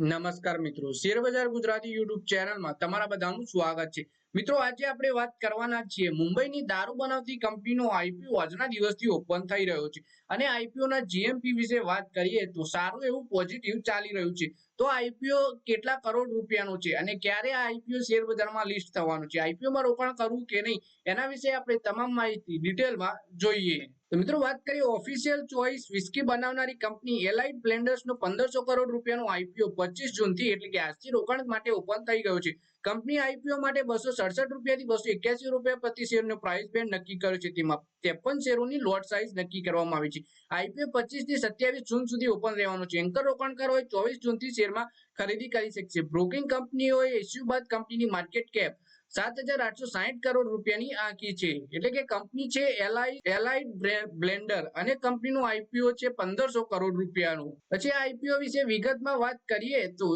નમસ્કાર મિત્રો, શેરબજાર ગુજરાતી યુટ્યુબ ચેનલમાં તમારા બધાનું સ્વાગત છે। મિત્રો, આજે આપણે વાત કરવાના છીએ મુંબઈની દારૂ બનાવતી કંપનીનો આઈપીઓ આજના દિવસથી ઓપન થઈ રહ્યો છે અને આઈપીઓ ના જીએમપી વિશે વાત કરીએ તો સારું એવું પોઝિટિવ ચાલી રહ્યું છે। તો આઈપીઓ કેટલા કરોડ રૂપિયાનો છે અને ક્યારે આ આઈપીઓ શેરબજારમાં લિસ્ટ થવાનું છે, આઈપીઓમાં રોકાણ કરવું કે નહીં, એના વિશે આપણે તમામ માહિતી ડિટેલમાં જોઈએ। તો મિત્રો, વાત કરીએ ઓફિશિયલ ચોઇસ વિસ્કી બનાવનારી કંપની એલાઇટ બ્લેન્ડર્સનો 1500 કરોડ રૂપિયાનો આઈપીઓ 25 જૂનથી એટલે કે આજથી રોકાણ માટે ઓપન થઈ ગયો છે। કંપની આઈપીઓ માટે 267 રૂપિયાથી 281 રૂપિયા પ્રતિ શેરનો પ્રાઇસ બેન્ડ નક્કી કર્યો છે, તેમાં 53 શેરોની લોટ સાઇઝ નક્કી કરવામાં આવી છે। આઈપીઓ 25 થી 27 જૂન સુધી ઓપન રહેવાનો છે। એન્કર રોકાણકારોએ 24 જૂનથી શેરમાં ખરીદી કરી શકશે। બ્રોકિંગ કંપનીઓએ ઇસ્યુ બાદ કંપનીની માર્કેટ કેપ 7,860 કરોડ રૂપિયાની આંકી છે, એટલે કે કંપની છે એલાઇડ બ્લેન્ડર અને કંપનીનું આઈપીઓ છે 1500 કરોડ રૂપિયાનું। પછી આઈપીઓ વિશે વિગતમાં વાત કરીએ તો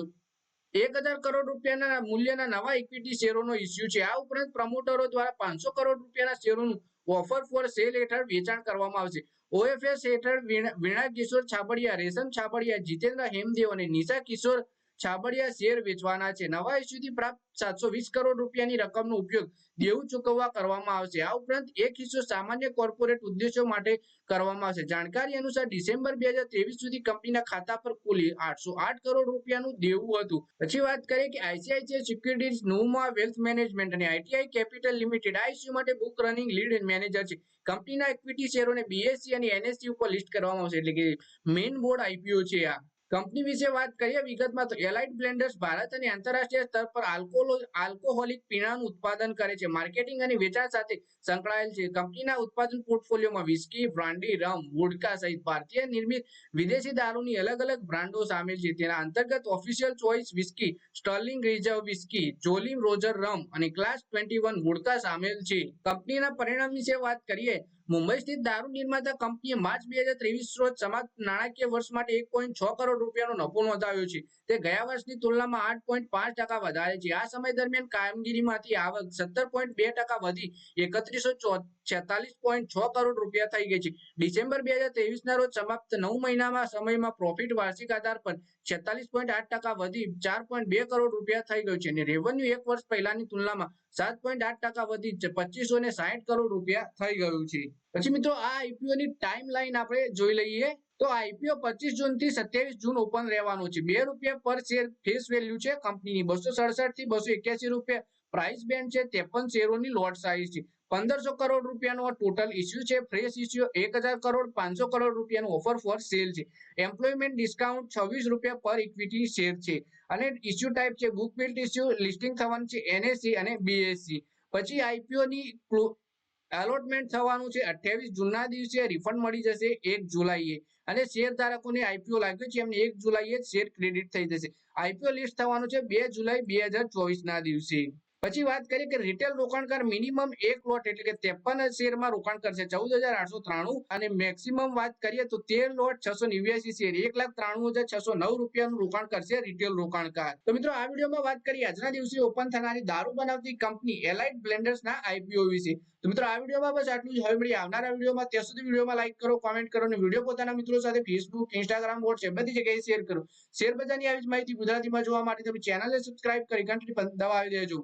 1000 કરોડ રૂપિયાના મૂલ્યના નવા ઇક્વિટી શેરોનો ઇસ્યુ છે। આ ઉપરાંત પ્રમોટરો દ્વારા 500 કરોડ રૂપિયાના શેરોનું ઓફર ફોર સેલ હેઠળ વેચાણ કરવામાં આવશે। ઓએફએસ હેઠળ વીણા કિશોર છાબડિયા, રેશમ છાબડિયા, જીતેન્દ્ર હેમદેવ અને નિશા કિશોર છાબડિયા શેર વેચવાના છે। નવા ઇસ્યુથી પ્રાપ્ત 720 કરોડ રૂપિયાની રકમનો ઉપયોગ દેવું ચૂકવવા કરવામાં આવશે। આ ઉપરાંત એક હિસ્સો સામાન્ય કોર્પોરેટ ઉદ્દેશો માટે કરવામાં આવશે। જાણકારી અનુસાર ડિસેમ્બર 2023 સુધી કંપનીના ખાતા પર કુલ 808 કરોડ રૂપિયાનું દેવું હતું। પછી વાત કરીએ કે આઈસીઆઈસીઆઈ સિક્યુરિટીઝ, નુમા વેલ્થ મેનેજમેન્ટ અને આઈટીઆઈ કેપિટલ લિમિટેડ આ ઇસ્યુ માટે બુક રનિંગ લીડ મેનેજર છે। કંપનીના ઇક્વિટી શેરોને બીએસસી અને એનએસસી ઉપર લિસ્ટ કરવામાં આવશે, એટલે કે મેઇન બોર્ડ આઈપીઓ છે। આ કંપની વિશે વાત કરીએ વિગતમાં તો એલાઇટ બ્લેન્ડર્સ ભારત અને આંતરરાષ્ટ્રીય સ્તર પર આલ્કોહોલિક પીણાનું ઉત્પાદન કરે છે, માર્કેટિંગ અને વેચાણ સાથે સંકળાયેલ છે। કંપનીના ઉત્પાદન પોર્ટફોલિયોમાં વિસ્કી, બ્રાન્ડી, રમ, વોડકા સહિત ભારતીય નિર્મિત વિદેશી દારૂની અલગ અલગ બ્રાન્ડો સામેલ છે। તેના અંતર્ગત official choice whisky, sterling reserve whisky, Jolly Roger rum અને ક્લાસ 21 વોડકા સામેલ છે। કંપનીના પરિણામ વિશે વાત કરીએ, મુંબઈ સ્થિત દારૂ નિર્માતા કંપનીએ માર્ચ 2023 રોજ સમાપ્ત નાણાકીય વર્ષ માટે 1.6 કરોડ રૂપિયાનો નફો નોંધાવ્યો છે। તે ગયા વર્ષની તુલનામાં 8.5% વધારે છે। આ સમય દરમિયાન કામગીરીમાંથી આવક 17.2% વધી 3146.6 કરોડ રૂપિયા થઈ ગઈ છે। ડિસેમ્બર 2023 ના રોજ સમાપ્ત 9 મહિનામાં સમયમાં પ્રોફિટ વાર્ષિક આધાર પર 46.8% વધી 4.2 કરોડ રૂપિયા થઈ ગયું છે અને રેવન્યુ એક વર્ષ પહેલાની તુલનામાં 7.8% વધી 2560 કરોડ રૂપિયા થઈ ગયું છે। પછી મિત્રો, આ આઈપીઓ ની ટાઈમ લાઈન આપણે જોઈ લઈએ તો આઈપીઓ 25 જૂન થી 27 જૂન ઓપન રહેવાનું છે। ₹2 પર શેર ફેસ વેલ્યુ છે કંપનીની, 267 થી 281 રૂપિયા પ્રાઇસ બેન્ડ છે, 53 શેરોની લોટ સાઇઝ છે, 1500 કરોડ રૂપિયાનો ટોટલ ઇસ્યુ છે। ફ્રેશ ઇસ્યુ 1000 કરોડ 500 કરોડ રૂપિયાનું ઓફર ફોર સેલ છે। એમ્પ્લોયમેન્ટ ડિસ્કાઉન્ટ 26 રૂપિયા પર ઇક્વિટી શેર છે અને ઇસ્યુ ટાઈપ છે બુક બિલ્ટ ઇસ્યુ, લિસ્ટિંગ થવાનું છે એનએસસી અને બીએસસી। પછી આઈપીઓ ની એલોટમેન્ટ થવાનું છે 28 જૂનના દિવસે, રિફંડ મળી જશે 1 જુલાઈએ અને શેર ધારકોને આઈપીઓ લાગ્યો છે એમને 1 જુલાઈએ શેર ક્રેડિટ થઈ જશે। આઈપીઓ લિસ્ટ થવાનું છે 2 જુલાઈ 2024 ના દિવસે। પછી વાત કરીએ કે રિટેલ રોકાણકાર મિનિમમ એક લોટ એટલે કે 53 શેરમાં રોકાણ કરશે 14,893 અને મેક્સિમમ વાત કરીએ તો 13 લોટ 689 શેર 1,93,609 રૂપિયાનું રોકાણ કરશે રિટેલ રોકાણકાર। તો મિત્રો, આ વિડીયોમાં વાત કરીએ આજના દિવસે ઓપન થનારી દારૂ બનાવતી કંપની એલાઇટ બ્લેન્ડર્સના આઈપીઓ વિશે। તો મિત્રો, આ વિડીયોમાં બસ આટલું જ। હવે મળીએ આવનારા વિડીયોમાં, ત્યાં સુધી વિડીયોમાં લાઈક કરો, કોમેન્ટ કરો અને વિડીયો પોતાના મિત્રો સાથે ફેસબુક, ઇન્સ્ટાગ્રામ, વોટ્સએપ બધી જગ્યાએ શેર કરો। શેર બજારની આવી જ માહિતી ગુજરાતીમાં જોવા માટે તમે ચેનલને સબસ્ક્રાઇબ કરી ઘંટડી દબાવી દેજો।